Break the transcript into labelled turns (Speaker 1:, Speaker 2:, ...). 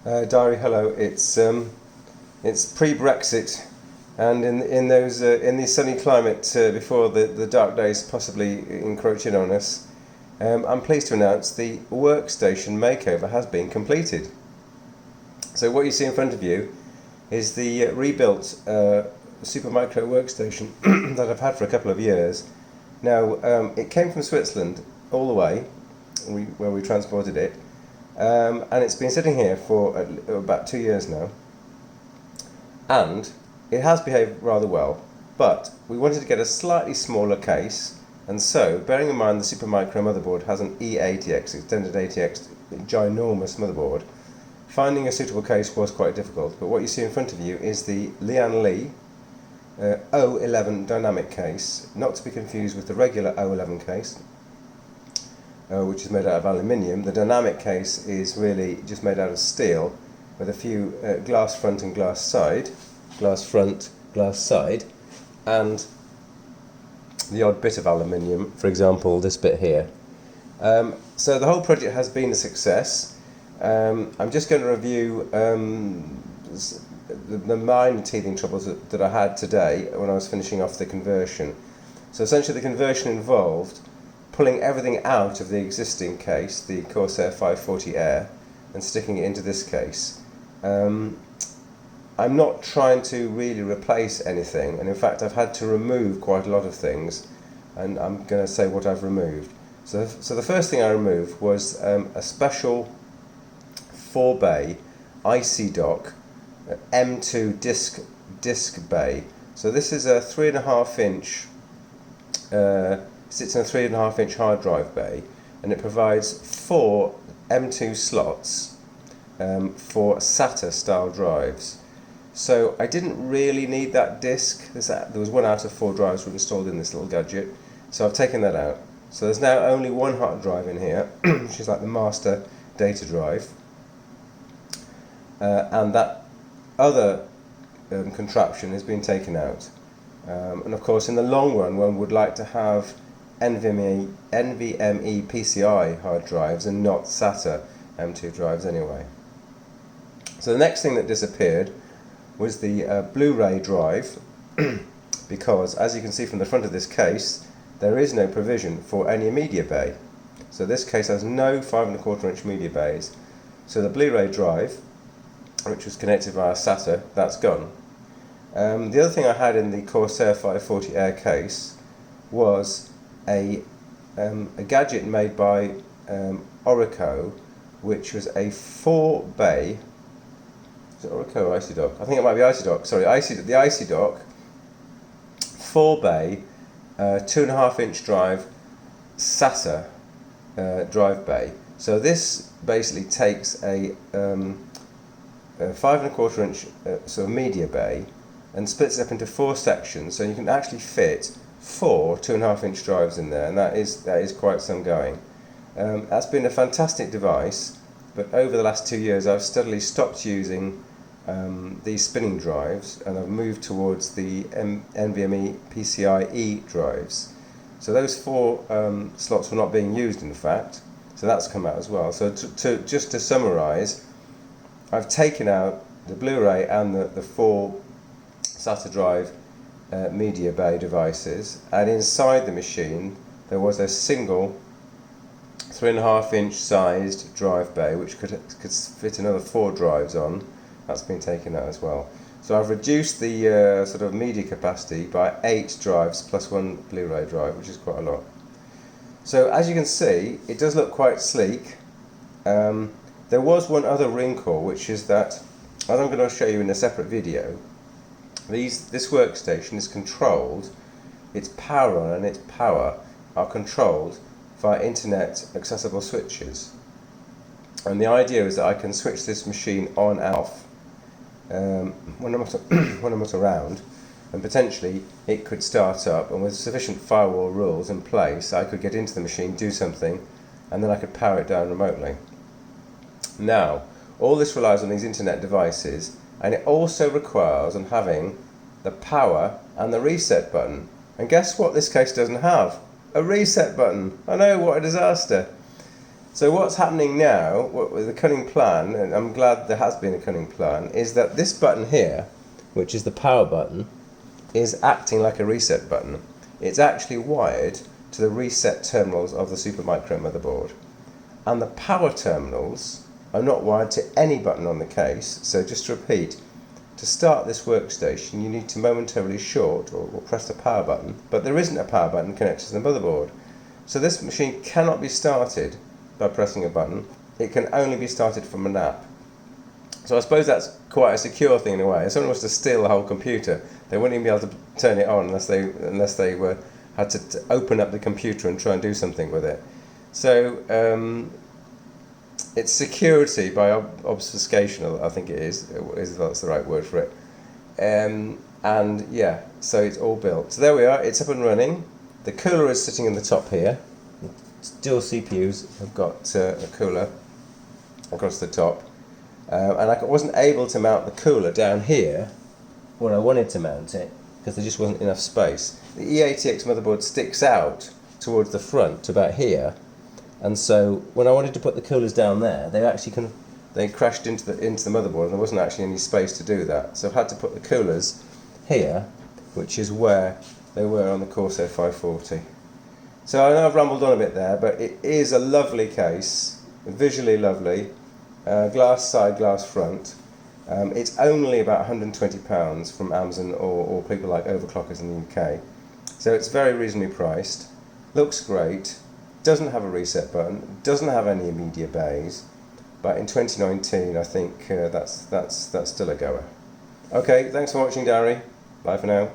Speaker 1: Diary, hello. It's pre-Brexit, and in the sunny climate before the dark days possibly encroach in on us, I'm pleased to announce the Workstation makeover has been completed. So what you see in front of you is the rebuilt Super Micro workstation that I've had for a couple of years. Now it came from Switzerland all the way, where we transported it. And it's been sitting here for about 2 years now, and it has behaved rather well, but we wanted to get a slightly smaller case, and so, bearing in mind the Supermicro motherboard has an E80X, extended ATX, ginormous motherboard, finding a suitable case was quite difficult. But what you see in front of you is the Lian O11 dynamic case, not to be confused with the regular O11 case, which is made out of aluminium. The dynamic case is really just made out of steel with a few glass front and glass side, and the odd bit of aluminium, for example this bit here. So the whole project has been a success. I'm just going to review the minor teething troubles that I had today when I was finishing off the conversion. So essentially the conversion involved pulling everything out of the existing case, the Corsair 540 Air, and sticking it into this case. I'm not trying to really replace anything, and in fact I've had to remove quite a lot of things, and I'm going to say what I've removed. So the first thing I removed was a special 4-bay IC dock M2 disc bay. So this is a 3.5 inch sits in a 3.5 inch hard drive bay, and it provides 4 M2 slots for SATA style drives. So I didn't really need that disk. There was 1 out of 4 drives were installed in this little gadget, so I've taken that out. So there's now only one hard drive in here, which is like the master data drive, and that other contraption has been taken out. And of course in the long run one would like to have NVMe PCI hard drives and not SATA M2 drives anyway. So the next thing that disappeared was the Blu-ray drive, because as you can see from the front of this case, there is no provision for any media bay. So this case has no 5.25 inch media bays. So the Blu-ray drive, which was connected via SATA, that's gone. The other thing I had in the Corsair 540 Air case was a gadget made by Orico, which was a 4-bay. Is it Orico or IC Dock? I think it might be IC Dock. Sorry, the IC Dock 4-bay 2.5 inch drive SATA drive bay. So this basically takes a 5.25 inch sort of media bay and splits it up into 4 sections, so you can actually fit 4 2.5 inch drives in there, and that is quite some going. That's been a fantastic device, but over the last 2 years I've steadily stopped using these spinning drives, and I've moved towards the NVMe PCIe drives. So those 4 slots were not being used, in fact, so that's come out as well. So just to summarise, I've taken out the Blu-ray and the 4 SATA drive media bay devices, and inside the machine there was a single 3.5 inch sized drive bay which could fit another 4 drives on. That's been taken out as well. So I've reduced the sort of media capacity by 8 drives plus 1 Blu-ray drive, which is quite a lot. So as you can see, it does look quite sleek. There was one other wrinkle, which is that, as I'm going to show you in a separate video, this workstation is controlled, its power on and its power are controlled via internet accessible switches. And the idea is that I can switch this machine on and off when I'm not around, and potentially it could start up, and with sufficient firewall rules in place I could get into the machine, do something, and then I could power it down remotely. Now, all this relies on these internet devices, and it also requires on having the power and the reset button. And guess what this case doesn't have? A reset button. I know, what a disaster. So what's happening now, with the cunning plan, and I'm glad there has been a cunning plan, is that this button here, which is the power button, is acting like a reset button. It's actually wired to the reset terminals of the Supermicro motherboard. And the power terminals are not wired to any button on the case, so just to repeat, to start this workstation you need to momentarily short or press the power button, but there isn't a power button connected to the motherboard. So this machine cannot be started by pressing a button, it can only be started from an app. So I suppose that's quite a secure thing in a way. If someone was to steal the whole computer, they wouldn't even be able to turn it on unless they had to open up the computer and try and do something with it. So it's security by obfuscation, I think it is that's the right word for it. And yeah, so it's all built. So there we are, it's up and running. The cooler is sitting in the top here. Dual CPUs have got a cooler across the top. And I wasn't able to mount the cooler down here where I wanted to mount it because there just wasn't enough space. The E80X motherboard sticks out towards the front to about here, and so when I wanted to put the coolers down there, they crashed into the motherboard, and there wasn't actually any space to do that. So I've had to put the coolers here, which is where they were on the Corsair 540. So I know I've rambled on a bit there, but it is a lovely case, visually lovely. Glass side, glass front. It's only about £120 from Amazon or people like Overclockers in the UK. So it's very reasonably priced. Looks great. Doesn't have a reset button. Doesn't have any media bays. But in 2019, I think that's still a goer. Okay, thanks for watching, Darry. Bye for now.